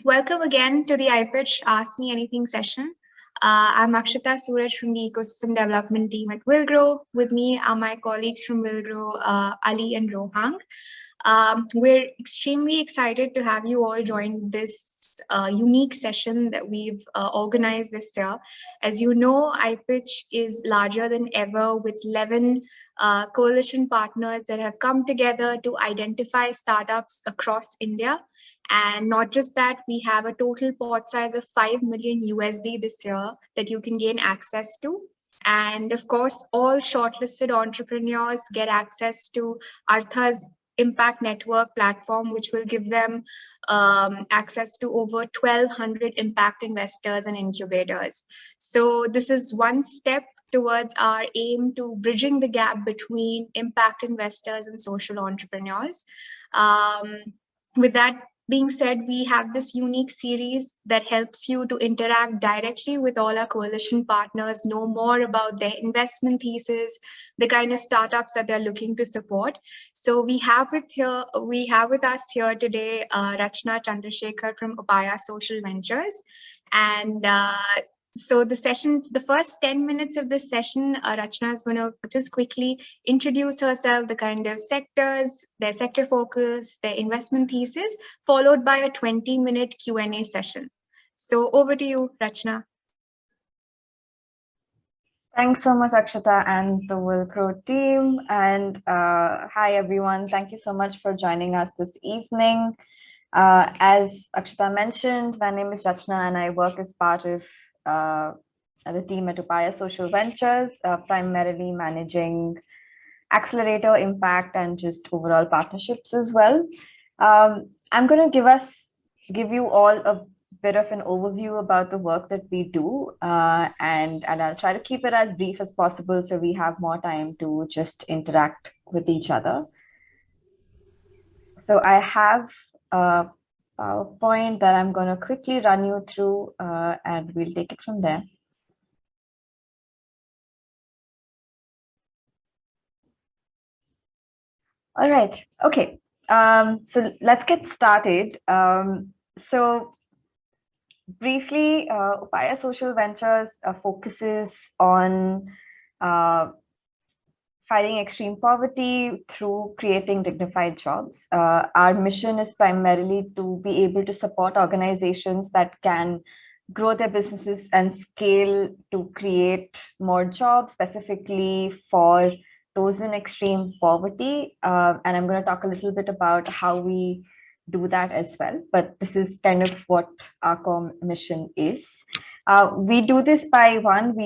Welcome again to the iPitch Ask Me Anything session. I'm Akshita Suraj from the Ecosystem Development team at Willgrow. With me are my colleagues from Willgrow, Ali and Rohang. We're extremely excited to have you all join this unique session that we've organized this year. As you know, iPitch is larger than ever with 11 coalition partners that have come together to identify startups across India. And not just that, we have a total pot size of 5 million USD this year that you can gain access to. And of course, all shortlisted entrepreneurs get access to Artha's Impact Network platform, which will give them access to over 1,200 impact investors and incubators. So, this is one step towards our aim to bridging the gap between impact investors and social entrepreneurs. Um, with that being said, we have this unique series that helps you to interact directly with all our coalition partners, know more about their investment thesis, the kind of startups that they're looking to support. So we have with us here today Rachna Chandrasekhar from Upaya Social Ventures, and so the first 10 minutes of this session, Rachna is going to just quickly introduce herself, the kind of sectors, their sector focus, their investment thesis, followed by a 20-minute Q&A session. So over to you, Rachna. Thanks so much, Akshita and the Willgrow team. And hi, everyone. Thank you so much for joining us this evening. As Akshita mentioned, my name is Rachna and I work as part of the team at Upaya Social Ventures, primarily managing accelerator impact and just overall partnerships as well. I'm going to give you all a bit of an overview about the work that we do, and I'll try to keep it as brief as possible so we have more time to just interact with each other. So I have a PowerPoint that I'm going to quickly run you through, and we'll take it from there. All right. Okay. So let's get started. So briefly, Upaya Social Ventures focuses on fighting extreme poverty through creating dignified jobs. Our mission is primarily to be able to support organizations that can grow their businesses and scale to create more jobs, specifically for those in extreme poverty. And I'm going to talk a little bit about how we do that as well. But this is kind of what our core mission is. We do this by we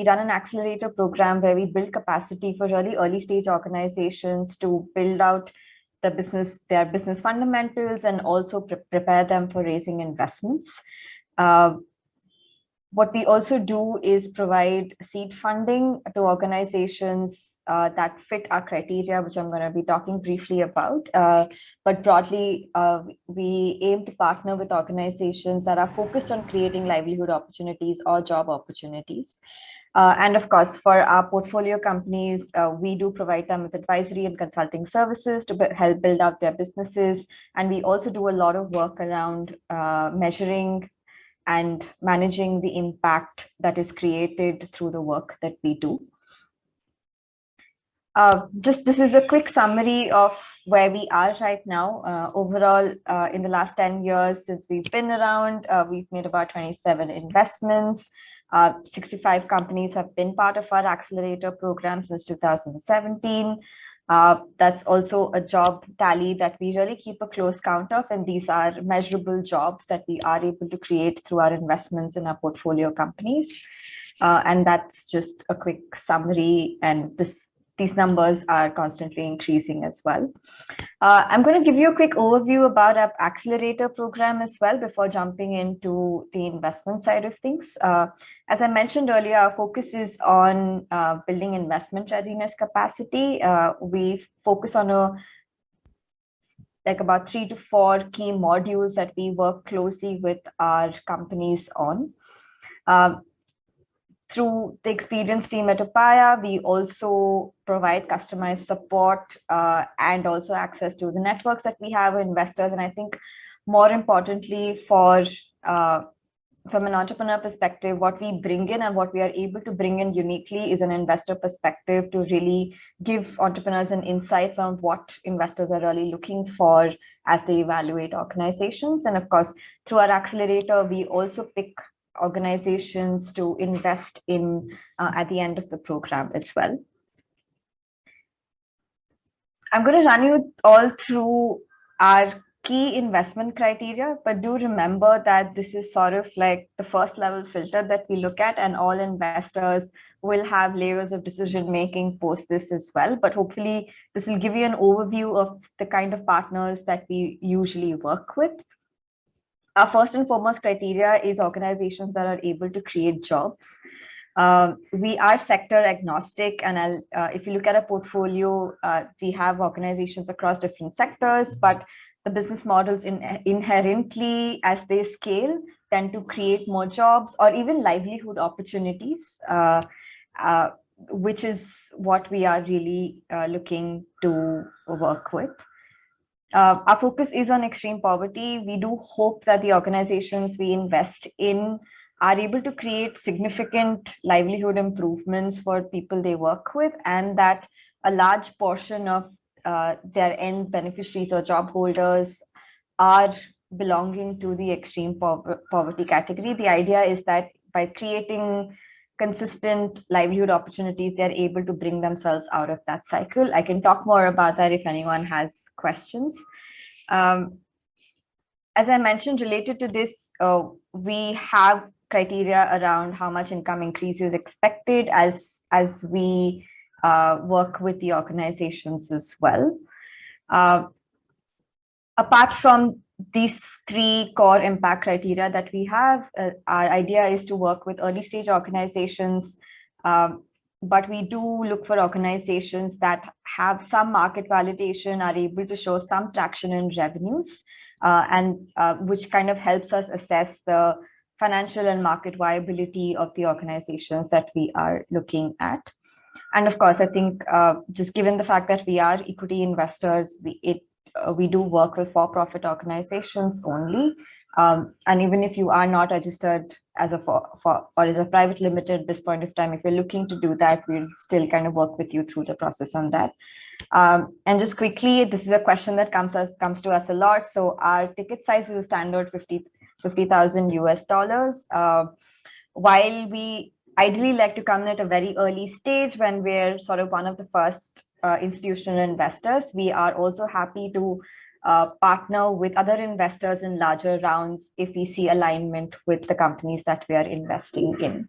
run an accelerator program where we build capacity for really early stage organizations to build out their business fundamentals and also prepare them for raising investments. What we also do is provide seed funding to organizations that fit our criteria, which I'm going to be talking briefly about. But broadly, we aim to partner with organizations that are focused on creating livelihood opportunities or job opportunities. And of course, for our portfolio companies, we do provide them with advisory and consulting services to help build out their businesses. And we also do a lot of work around measuring and managing the impact that is created through the work that we do. This is a quick summary of where we are right now. Overall, in the last 10 years since we've been around, we've made about 27 investments. 65 companies have been part of our accelerator program since 2017. That's also a job tally that we really keep a close count of, and these are measurable jobs that we are able to create through our investments in our portfolio companies. And that's just a quick summary, and these numbers are constantly increasing as well. I'm going to give you a quick overview about our accelerator program as well before jumping into the investment side of things. As I mentioned earlier, our focus is on building investment readiness capacity. We focus on about 3 to 4 key modules that we work closely with our companies on. Through the experience team at Upaya, we also provide customized support and also access to the networks that we have with investors. And I think more importantly, for from an entrepreneur perspective, what we bring in and what we are able to bring in uniquely is an investor perspective to really give entrepreneurs an insights on what investors are really looking for as they evaluate organizations. And of course, through our accelerator, we also pick organizations to invest in at the end of the program as well. I'm going to run you all through our key investment criteria, but do remember that this is sort of like the first level filter that we look at, and all investors will have layers of decision making post this as well. But hopefully this will give you an overview of the kind of partners that we usually work with. Our first and foremost criteria is organizations that are able to create jobs. We are sector agnostic, and if you look at a portfolio, we have organizations across different sectors, but the business models inherently, as they scale, tend to create more jobs or even livelihood opportunities, which is what we are really looking to work with. Our focus is on extreme poverty. We do hope that the organizations we invest in are able to create significant livelihood improvements for people they work with, and that a large portion of their end beneficiaries or job holders are belonging to the extreme poverty category. The idea is that by creating consistent livelihood opportunities, they're able to bring themselves out of that cycle. I can talk more about that if anyone has questions. As I mentioned, related to this, we have criteria around how much income increase is expected as we work with the organizations as well. Apart from these three core impact criteria that we have, our idea is to work with early stage organizations, but we do look for organizations that have some market validation, are able to show some traction in revenues, and which kind of helps us assess the financial and market viability of the organizations that we are looking at. And of course, I think just given the fact that we are equity investors, we do work with for-profit organizations only. And even if you are not registered as or as a private limited at this point of time, if you're looking to do that, we'll still kind of work with you through the process on that. And just quickly, this is a question that comes to us a lot. So our ticket size is a standard $50,000 US. While we ideally like to come in at a very early stage when we're sort of one of the first institutional investors, we are also happy to partner with other investors in larger rounds if we see alignment with the companies that we are investing in.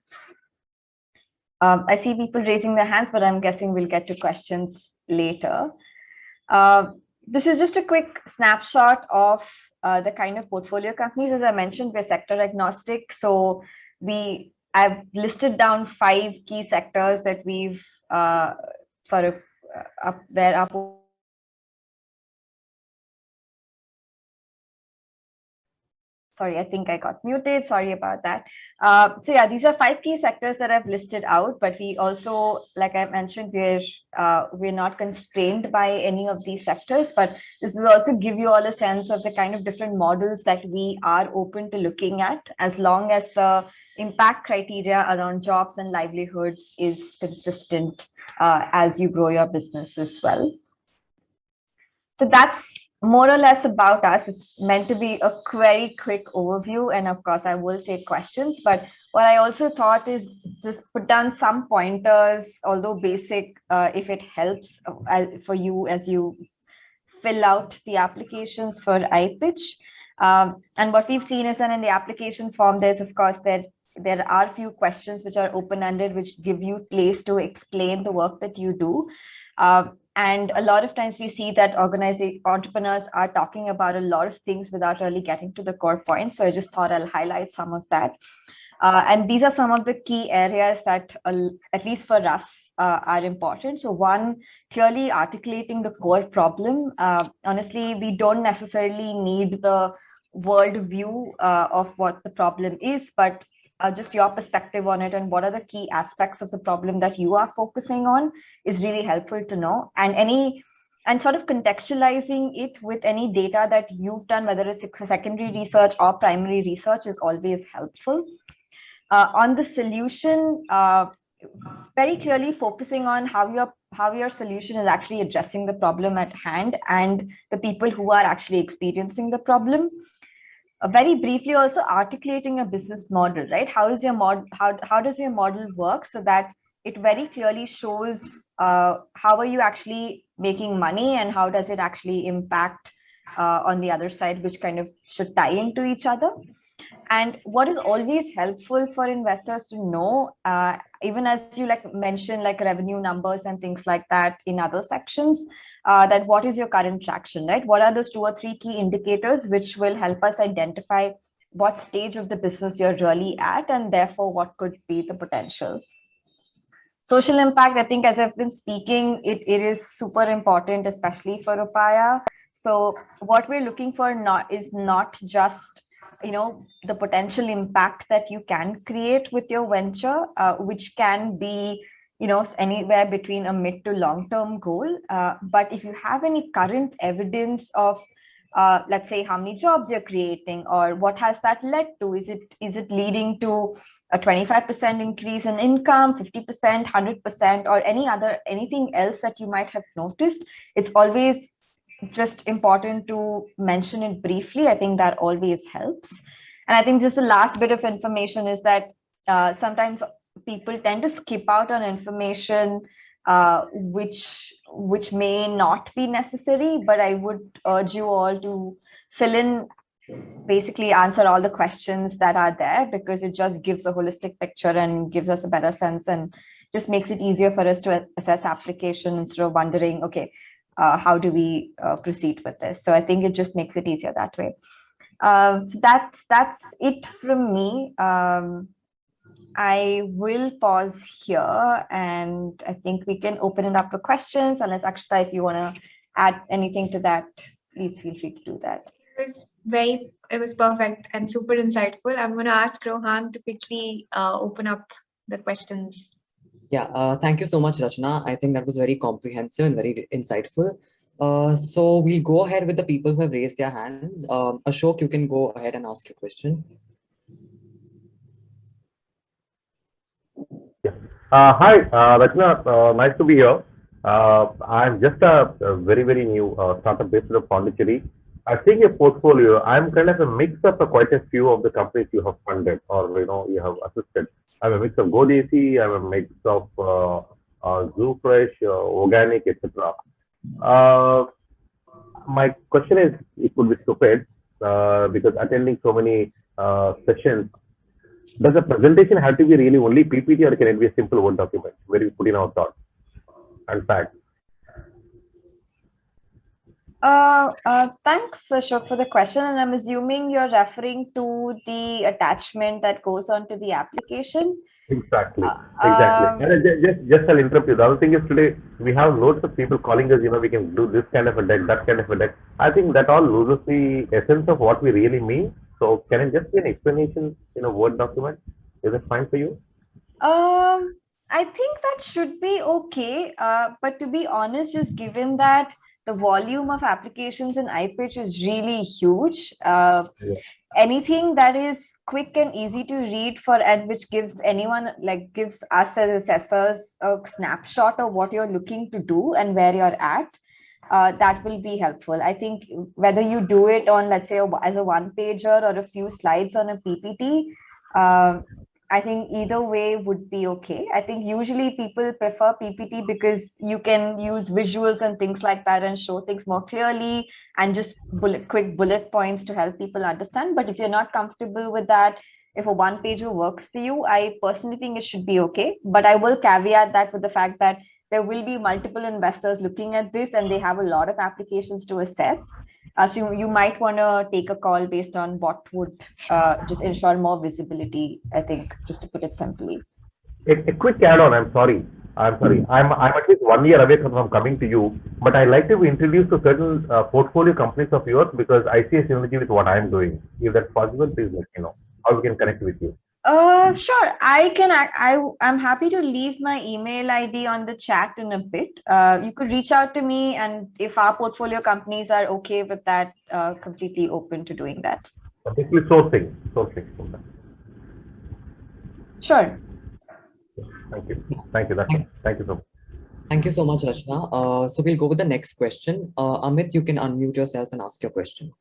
I see people raising their hands, but I'm guessing we'll get to questions later. This is just a quick snapshot of the kind of portfolio companies. As I mentioned, we're sector agnostic. So I've listed down 5 key sectors that we've sort of Sorry, I think I got muted. Sorry about that. So yeah, these are 5 key sectors that I've listed out, but we also, like I mentioned, we're not constrained by any of these sectors, but this will also give you all a sense of the kind of different models that we are open to looking at, as long as the impact criteria around jobs and livelihoods is consistent as you grow your business as well. So that's more or less about us. It's meant to be a very quick overview, and of course I will take questions, but what I also thought is just put down some pointers, although basic, if it helps for you as you fill out the applications for iPitch. And what we've seen is that in the application form, there's of course there are a few questions which are open-ended, which give you place to explain the work that you do. And a lot of times we see that entrepreneurs are talking about a lot of things without really getting to the core points. So I just thought I'll highlight some of that. And these are some of the key areas that, at least for us, are important. So one, clearly articulating the core problem. Honestly, we don't necessarily need the world view of what the problem is, but just your perspective on it and what are the key aspects of the problem that you are focusing on is really helpful to know. And any and sort of contextualizing it with any data that you've done, whether it's secondary research or primary research, is always helpful. On the solution, very clearly focusing on how your solution is actually addressing the problem at hand and the people who are actually experiencing the problem. Very briefly, also articulating a business model, right? How is your how does your model work, so that it very clearly shows how are you actually making money and how does it actually impact on the other side, which kind of should tie into each other. And what is always helpful for investors to know, even as you mentioned, like revenue numbers and things like that in other sections, that what is your current traction, right? What are those 2 or 3 key indicators which will help us identify what stage of the business you're really at, and therefore what could be the potential. Social impact, I think, as I've been speaking, it is super important, especially for Upaya. So what we're looking for is not just the potential impact that you can create with your venture, which can be anywhere between a mid to long term goal, but if you have any current evidence of let's say how many jobs you're creating, or what has that led to, is it leading to a 25% increase in income, 50%, 100%, or anything else that you might have noticed, it's always just important to mention it briefly. I think that always helps. And I think just the last bit of information is that sometimes people tend to skip out on information which may not be necessary, but I would urge you all to fill in, basically answer all the questions that are there, because it just gives a holistic picture and gives us a better sense and just makes it easier for us to assess application instead of wondering, okay, how do we proceed with this? So I think it just makes it easier that way. So that's it from me. I will pause here, and I think we can open it up for questions, unless Akshita, if you want to add anything to that, please feel free to do that. It was perfect and super insightful. I'm going to ask Rohang to quickly open up the questions. Yeah, thank you so much, Rachna. I think that was very comprehensive and very insightful. So we'll go ahead with the people who have raised their hands. Ashok, you can go ahead and ask your question. Hi, Rachna. Nice to be here. I'm just a very, very new startup based out of Pondicherry. I think your portfolio, I'm kind of a mix of quite a few of the companies you have funded or you have assisted. I'm a mix of GoDesi, I'm a mix of ZooFresh, Organic, etc. My question is, it could be stupid because attending so many sessions, does the presentation have to be really only PPT, or can it be a simple Word document where we put in our thoughts and facts? Thanks, Ashok, for the question. And I'm assuming you're referring to the attachment that goes onto the application. Exactly. And just I'll interrupt you. The other thing is, today we have loads of people calling us, we can do this kind of a deck, that kind of a deck. I think that all loses the essence of what we really mean. So can it just be an explanation in a Word document? Is it fine for you? I think that should be okay. But to be honest, just given that the volume of applications in iPitch is really huge, anything that is quick and easy to read and which gives gives us as assessors a snapshot of what you're looking to do and where you're at, that will be helpful. I think whether you do it on, let's say, as a one-pager or a few slides on a PPT, I think either way would be okay. I think usually people prefer PPT because you can use visuals and things like that and show things more clearly and just quick bullet points to help people understand. But if you're not comfortable with that, if a one-pager works for you, I personally think it should be okay. But I will caveat that with the fact that there will be multiple investors looking at this and they have a lot of applications to assess. So you might want to take a call based on what would just ensure more visibility, I think, just to put it simply. A quick add-on, I'm sorry. I'm at least 1 year away from coming to you, but I'd like to be introduced to certain portfolio companies of yours because I see a synergy with what I'm doing. If that's possible, please let me know how we can connect with you. Sure. I'm happy to leave my email ID on the chat in a bit. You could reach out to me, and if our portfolio companies are okay with that, completely open to doing that. Basically sourcing from that. Sure. Thank you. Thank you. That's it. Thank you so much. Thank you so much, Rachna. So we'll go with the next question. Amit, you can unmute yourself and ask your question.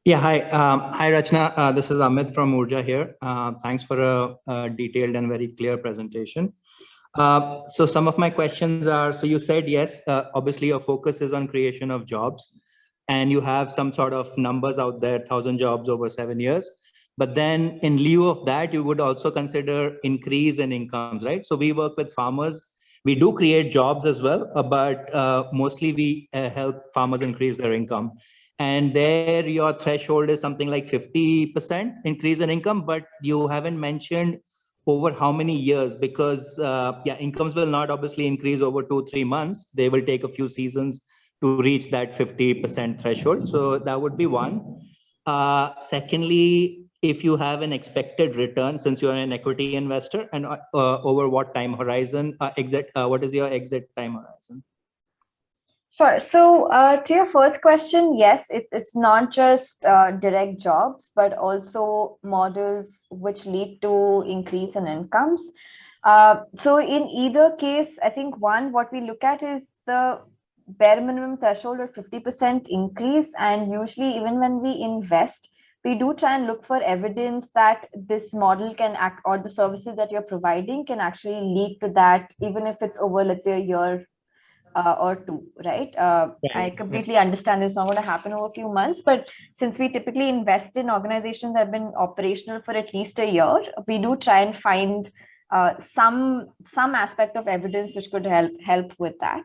Yeah, hi. Hi, Rachna. This is Amit from Urja here. Thanks for a detailed and very clear presentation. So some of my questions are, so you said, yes, obviously your focus is on creation of jobs and you have some sort of numbers out there, 1,000 jobs over 7 years. But then in lieu of that, you would also consider increase in incomes, right? So we work with farmers. We do create jobs as well, but mostly we help farmers increase their income. And there your threshold is something like 50% increase in income, but you haven't mentioned over how many years, because incomes will not obviously increase over 2-3 months. They will take a few seasons to reach that 50% threshold. So that would be one. Secondly, if you have an expected return, since you're an equity investor, and over what time horizon, what is your exit time horizon? Sure. So to your first question, yes, it's not just direct jobs, but also models which lead to increase in incomes. So in either case, I think what we look at is the bare minimum threshold of 50% increase. And usually even when we invest, we do try and look for evidence that this model can act, or the services that you're providing can actually lead to that, even if it's over, let's say, a year or two, right? I completely understand it's not going to happen over a few months, but since we typically invest in organizations that have been operational for at least a year, we do try and find some aspect of evidence which could help with that.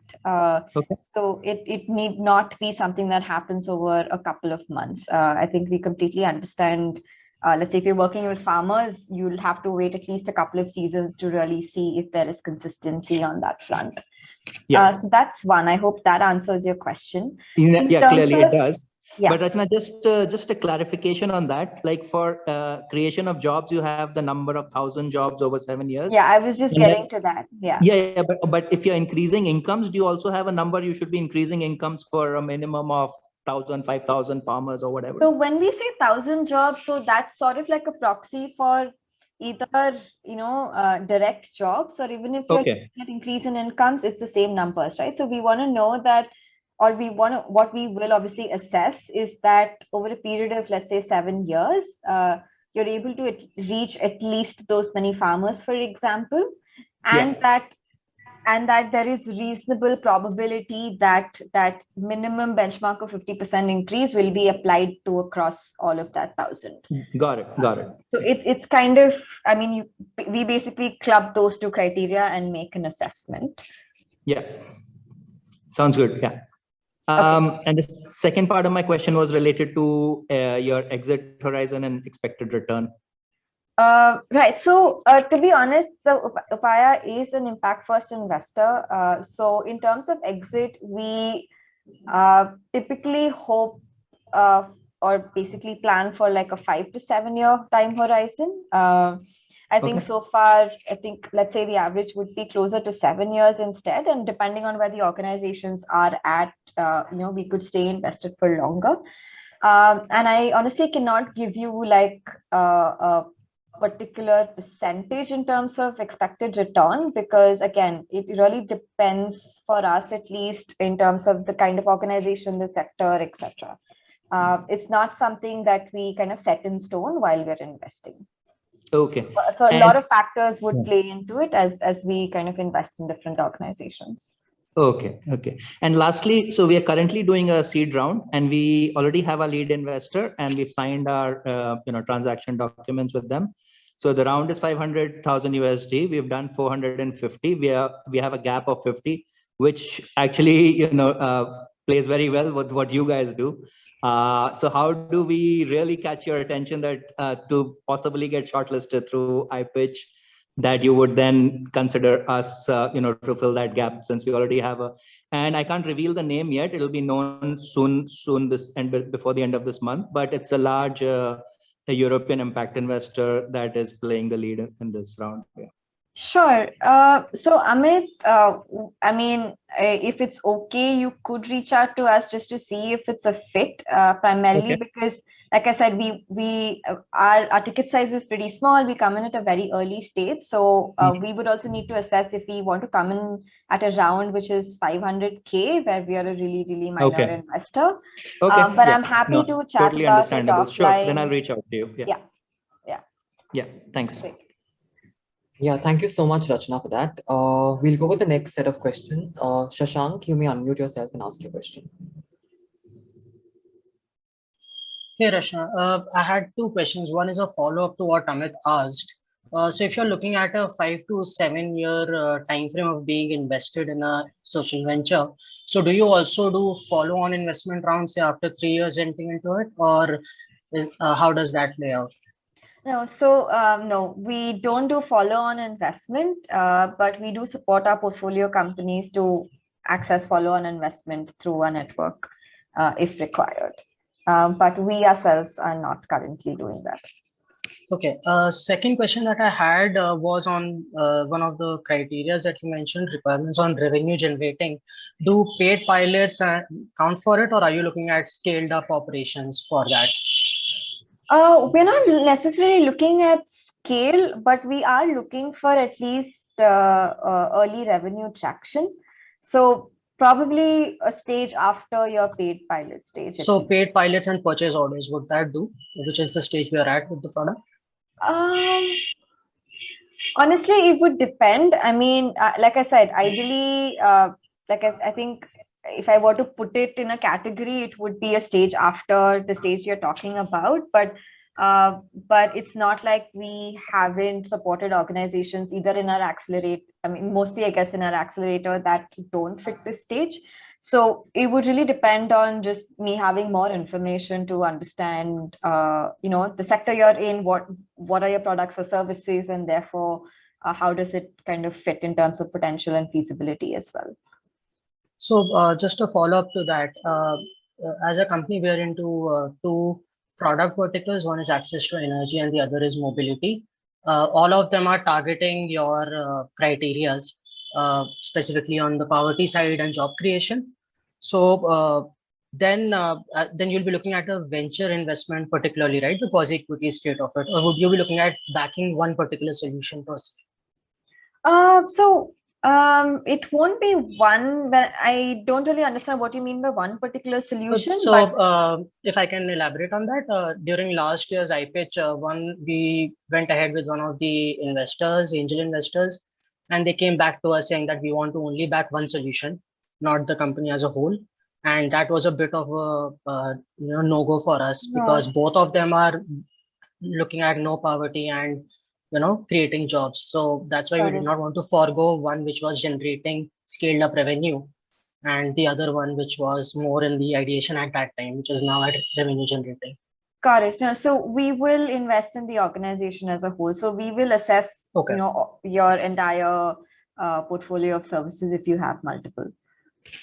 Okay. So it need not be something that happens over a couple of months. I think we completely understand. Let's say if you're working with farmers, you'll have to wait at least a couple of seasons to really see if there is consistency on that front. Yeah. So that's one. I hope that answers your question. Yeah, clearly it does. Yeah. But Rachna, just a clarification on that. Like for creation of jobs, you have the number of 1,000 jobs over 7 years. Yeah, I was just getting to that. Yeah. Yeah. But if you're increasing incomes, do you also have a number? You should be increasing incomes for a minimum of 1,000, 5,000 farmers or whatever. So when we say 1,000 jobs, so that's sort of like a proxy for either direct jobs, or even if you're looking at increase in incomes, it's the same numbers, right? So we want to know that, or what we will obviously assess is that over a period of, let's say, 7 years, you're able to reach at least those many farmers, for example, and that there is reasonable probability that minimum benchmark of 50% increase will be applied to across all of that 1,000. Got it. So it's kind of, I mean, we basically club those two criteria and make an assessment. Yeah. Sounds good. Yeah. And the second part of my question was related to your exit horizon and expected return. Right. So to be honest, so Upaya is an impact first investor. So in terms of exit, we typically hope or basically plan for like a 5 to 7 year time horizon. I think so far, let's say the average would be closer to 7 years instead. And depending on where the organizations are at, we could stay invested for longer. And I honestly cannot give you like a particular percentage in terms of expected return, because again, it really depends for us, at least in terms of the kind of organization, the sector, etc. It's not something that we kind of set in stone while we're investing. Okay. So a lot of factors would play into it as we kind of invest in different organizations. Okay. And lastly, so we are currently doing a seed round, and we already have a lead investor, and we've signed our transaction documents with them. So the round is 500,000 USD. We've done 450. We have a gap of 50, which actually plays very well with what you guys do. So how do we really catch your attention that to possibly get shortlisted through iPitch, that you would then consider us, to fill that gap, since we already have and I can't reveal the name yet. It'll be known soon before the end of this month, but it's a large a European impact investor that is playing the lead in this round. Yeah. Sure. So Amit, I mean, if it's okay, you could reach out to us just to see if it's a fit, primarily Okay. because, like I said, our ticket size is pretty small. We come in at a very early stage, so we would also need to assess if we want to come in at a round which is 500K, where we are a really minor investor. Okay. But I'm happy to chat totally about it understandable. Sure. Then I'll offline. reach out to you. Yeah. Yeah. Thanks. Great. Yeah, thank you so much, Rachna, for that. We'll go with the next set of questions. Shashank, you may unmute yourself and ask your question. Hey, Rachna. I had two questions. One is a follow-up to what Amit asked. So if you're looking at a 5 to 7 year time frame of being invested in a social venture, so do you also do follow-on investment rounds, say, after 3 years entering into it, or how does that play out? No, so no, we don't do follow-on investment, but we do support our portfolio companies to access follow-on investment through our network if required. But we ourselves are not currently doing that. Okay. Second question that I had was on one of the criteria that you mentioned, requirements on revenue generating. Do paid pilots count for it, or are you looking at scaled up operations for that? We're not necessarily looking at scale, but we are looking for at least early revenue traction. So probably a stage after your paid pilot stage. So paid pilots and purchase orders, would that do? Which is the stage we are at with the product? Honestly, it would depend. I mean, like I said, ideally, I think if I were to put it in a category, it would be a stage after the stage you're talking about. But it's not like we haven't supported organizations either in our accelerate. I mean, mostly I guess in our accelerator that don't fit this stage. So it would really depend on just me having more information to understand, the sector you're in, what are your products or services, and therefore how does it kind of fit in terms of potential and feasibility as well. So just a follow up to that, as a company, we are into two product verticals. One is access to energy and the other is mobility. All of them are targeting your criterias, specifically on the poverty side and job creation. So then you'll be looking at a venture investment particularly, right? The quasi equity state of it, or would you be looking at backing one particular solution per se? It won't be one, but I don't really understand what you mean by one particular solution. So if I can elaborate on that, during last year's iPitch, we went ahead with one of the investors, angel investors, and they came back to us saying that we want to only back one solution, not the company as a whole. And that was a bit of a no-go for us, because both of them are looking at no poverty and creating jobs. So that's why we did not want to forego one which was generating scaled up revenue, and the other one which was more in the ideation at that time, which is now at revenue generating. Got it. No, so we will invest in the organization as a whole. So we will assess, your entire portfolio of services if you have multiple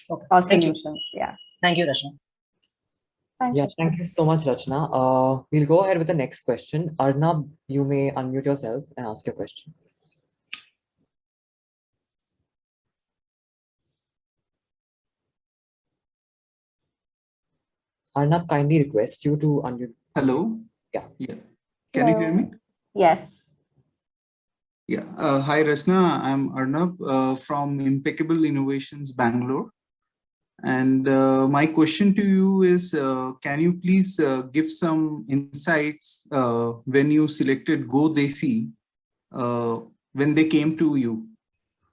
or solutions. Yeah. Thank you, Rachna. Thank you so much, Rachna. We'll go ahead with the next question. Arnab, you may unmute yourself and ask your question. Arnab, kindly request you to unmute. Hello. Yeah. Can you hear me? Yes. Yeah. Hi, Rachna. I'm Arnab from Impeccable Innovations, Bangalore. And my question to you is, can you please give some insights when you selected Go Desi, when they came to you?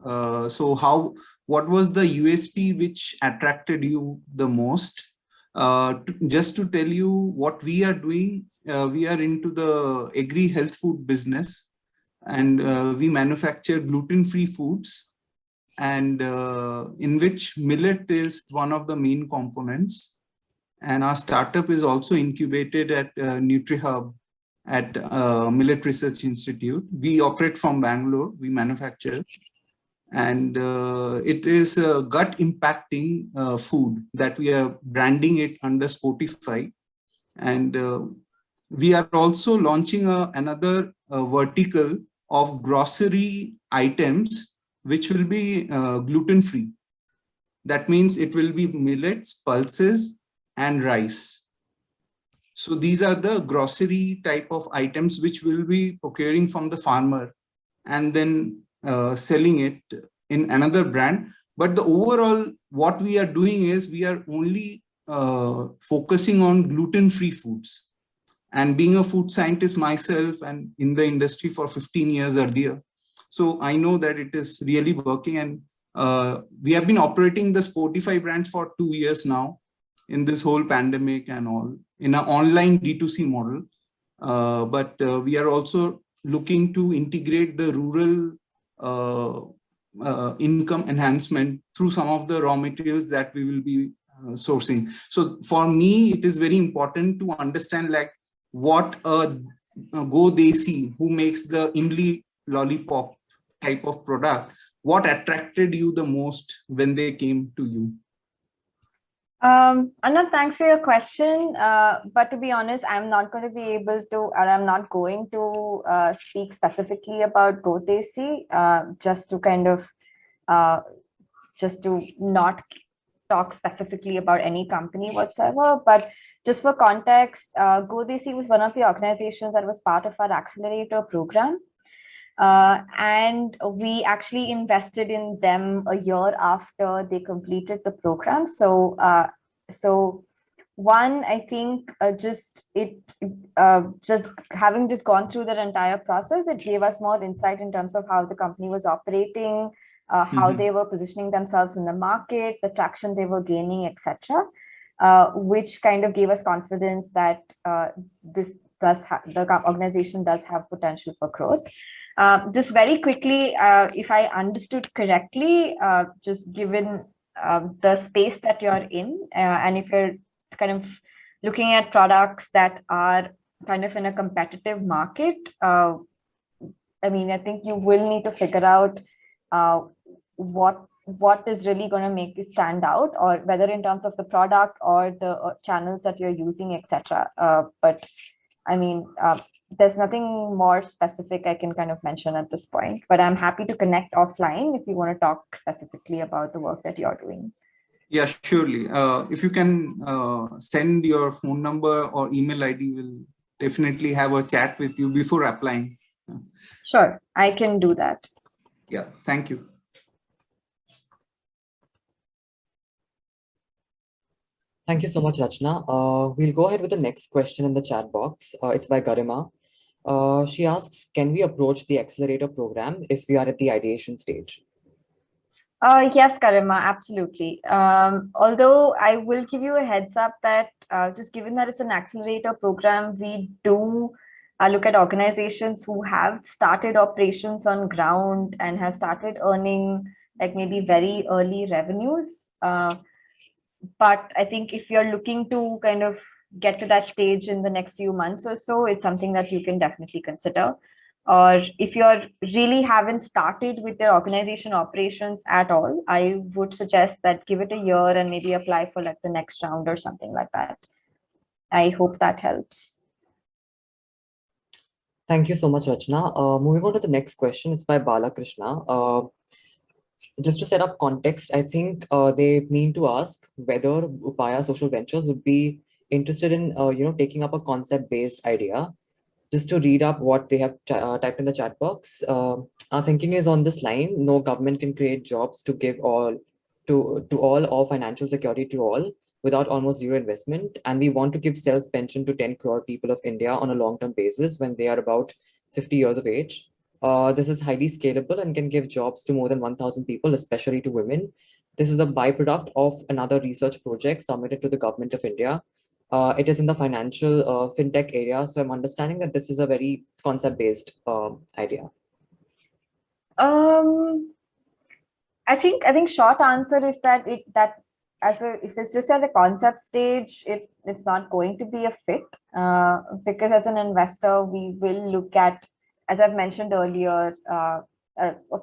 So what was the USP which attracted you the most? Just to tell you what we are doing, we are into the agri-health food business, and we manufacture gluten-free foods, and in which millet is one of the main components. And our startup is also incubated at NutriHub at Millet Research Institute. We operate from Bangalore, we manufacture. And it is a gut impacting food that we are branding it under Spotify. And we are also launching another vertical of grocery items, which will be gluten-free. That means it will be millets, pulses, and rice. So these are the grocery type of items which will be procuring from the farmer and then selling it in another brand. But the overall, what we are doing is we are only focusing on gluten-free foods. And being a food scientist myself and in the industry for 15 years earlier, so I know that it is really working. And we have been operating the Spotify brand for 2 years now in this whole pandemic and all in an online D2C model. But we are also looking to integrate the rural income enhancement through some of the raw materials that we will be sourcing. So for me, it is very important to understand like what Go Desi, who makes the Imli lollipop type of product, what attracted you the most when they came to you? Arnab, thanks for your question. But to be honest, I'm not going to be able to, or I'm not going to speak specifically about Go Desi, just to kind of, just to not talk specifically about any company whatsoever. But just for context, Go Desi was one of the organizations that was part of our accelerator program. And we actually invested in them a year after they completed the program. So, one, I think just having just gone through that entire process, it gave us more insight in terms of how the company was operating, how they were positioning themselves in the market, the traction they were gaining, etc., which kind of gave us confidence that the organization does have potential for growth. Just very quickly, if I understood correctly, just given the space that you're in, and if you're kind of looking at products that are kind of in a competitive market, I mean, I think you will need to figure out what is really going to make you stand out, or whether in terms of the product or the channels that you're using, etc. But I mean, there's nothing more specific I can kind of mention at this point, but I'm happy to connect offline if you want to talk specifically about the work that you're doing. Yeah, surely. If you can send your phone number or email ID, we'll definitely have a chat with you before applying. Sure, I can do that. Yeah, thank you. Thank you so much, Rachna. We'll go ahead with the next question in the chat box. It's by Garima. She asks, can we approach the accelerator program if we are at the ideation stage? Yes, Garima, absolutely. Although I will give you a heads up that just given that it's an accelerator program, we do look at organizations who have started operations on ground and have started earning like maybe very early revenues. But I think if you're looking to kind of get to that stage in the next few months or so, it's something that you can definitely consider. Or if you're really haven't started with your organization operations at all, I would suggest that give it a year and maybe apply for like the next round or something like that. I hope that helps. Thank you so much, Rachna. Moving on to the next question, it's by Balakrishna. Just to set up context, I think they mean to ask whether Upaya Social Ventures would be interested in taking up a concept-based idea. Just to read up what they have typed in the chat box. Our thinking is on this line: no government can create jobs to give all to all or financial security to all without almost zero investment. And we want to give self-pension to 10 crore people of India on a long-term basis when they are about 50 years of age. This is highly scalable and can give jobs to more than 1,000 people, especially to women. This is a byproduct of another research project submitted to the government of India. It is in the financial fintech area. So I'm understanding that this is a very concept-based idea. I think short answer is that if it's just at the concept stage, it's not going to be a fit, because as an investor, we will look at, as I've mentioned earlier, a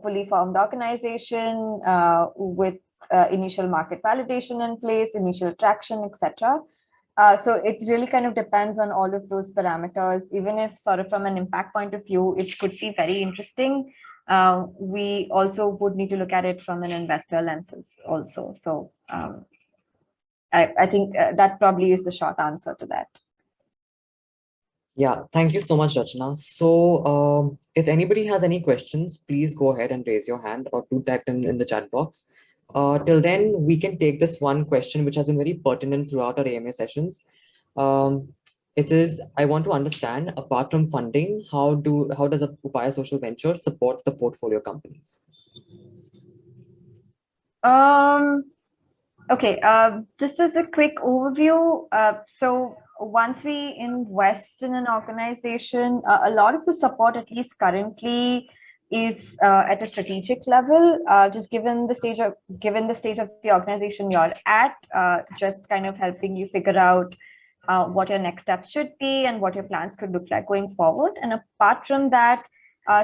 fully formed organization with initial market validation in place, initial traction, etc. So it really kind of depends on all of those parameters. Even if sort of from an impact point of view, it could be very interesting. We also would need to look at it from an investor lenses also. So I think that probably is the short answer to that. Yeah, thank you so much, Rachna. So if anybody has any questions, please go ahead and raise your hand or do type them in the chat box. Till then, we can take this one question, which has been very pertinent throughout our AMA sessions. It is, I want to understand, apart from funding, how does Upaya Social Venture support the portfolio companies? Okay, just as a quick overview, so once we invest in an organization, a lot of the support, at least currently, is at a strategic level. Just given the stage of the organization you're at, just kind of helping you figure out what your next steps should be and what your plans could look like going forward. And apart from that,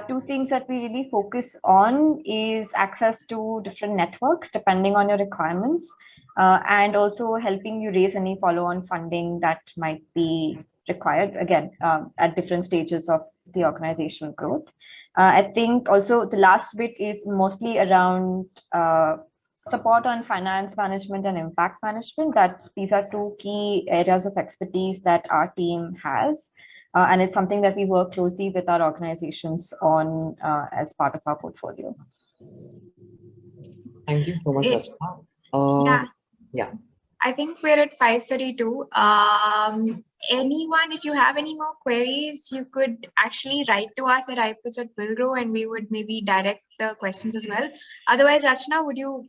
two things that we really focus on is access to different networks depending on your requirements, and also helping you raise any follow-on funding that might be required, again, at different stages of the organizational growth. I think also the last bit is mostly around support on finance management and impact management. That these are two key areas of expertise that our team has. And it's something that we work closely with our organizations on as part of our portfolio. Thank you so much, Rachna. Yeah. I think we're at 5:32. Anyone, if you have any more queries, you could actually write to us at iPitch@WillGrow, and we would maybe direct the questions as well. Otherwise, Rachna, would you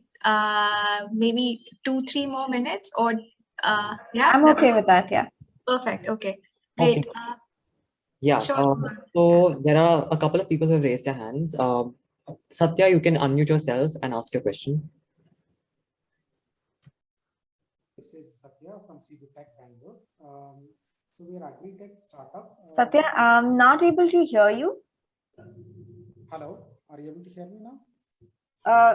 maybe 2-3 more minutes, or yeah? I'm okay with that. Yeah. Perfect. Okay. Great. Okay. Yeah. Sure. So there are a couple of people who have raised their hands. Satya, you can unmute yourself and ask your question. This is Satya from CBTech Bangalore. So we are agri-tech startup. Satya, I'm not able to hear you. Hello, are you able to hear me now?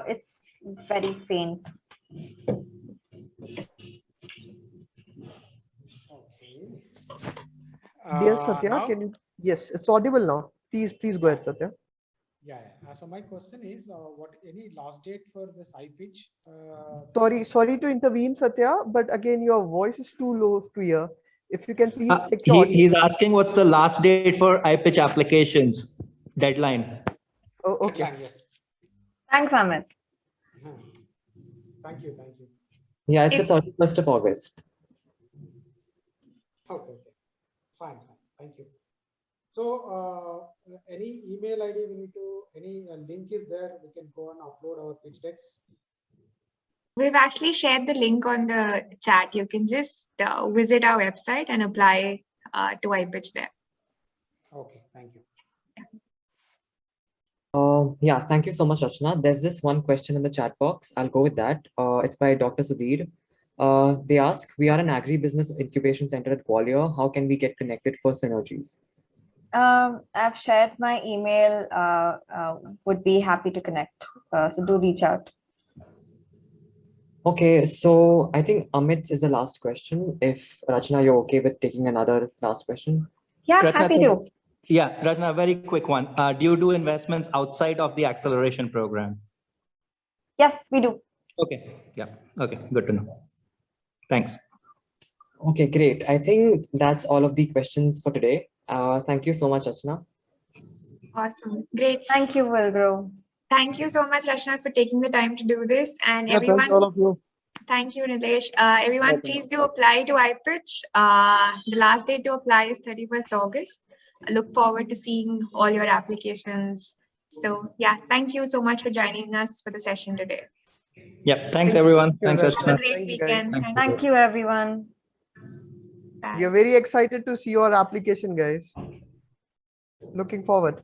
It's very faint. Okay. Dear Satya, can you? Yes, it's audible now. Please go ahead, Satya. Yeah. So my question is, what any last date for this iPitch? Sorry to intervene, Satya, but again, your voice is too low to hear. If you can please check he's asking what's the last date for iPitch applications deadline. Oh, okay. Deadline, yes. Thanks, Amit. Thank you. Yeah, it's the 31st of August. Okay. Fine. Thank you. So any email ID we need to, any link is there, we can go and upload our pitch decks. We've actually shared the link on the chat. You can just visit our website and apply to iPitch there. Okay, thank you. Yeah, thank you so much, Rachna. There's this one question in the chat box. I'll go with that. It's by Dr. Sudhir. They ask, we are an agribusiness incubation center at Gwalior. How can we get connected for synergies? I've shared my email. Would be happy to connect. So do reach out. Okay, so I think Amit is the last question. If Rachna, you're okay with taking another last question? Yeah, Rachna, happy to. Yeah, Rachna, very quick one. Do you do investments outside of the acceleration program? Yes, we do. Okay. Yeah. Okay. Good to know. Thanks. Okay, great. I think that's all of the questions for today. Thank you so much, Rachna. Awesome. Great. Thank you, WillGrow. Thank you so much, Rachna, for taking the time to do this. And everyone, thank all of you. Thank you, Nilesh. Everyone, please do apply to iPitch. The last date to apply is 31st August. I look forward to seeing all your applications. So yeah, thank you so much for joining us for the session today. Yeah, thanks everyone. Thanks, Have Rachna. a great weekend. Thank you, everyone. Bye. We are very excited to see your application, guys. Looking forward.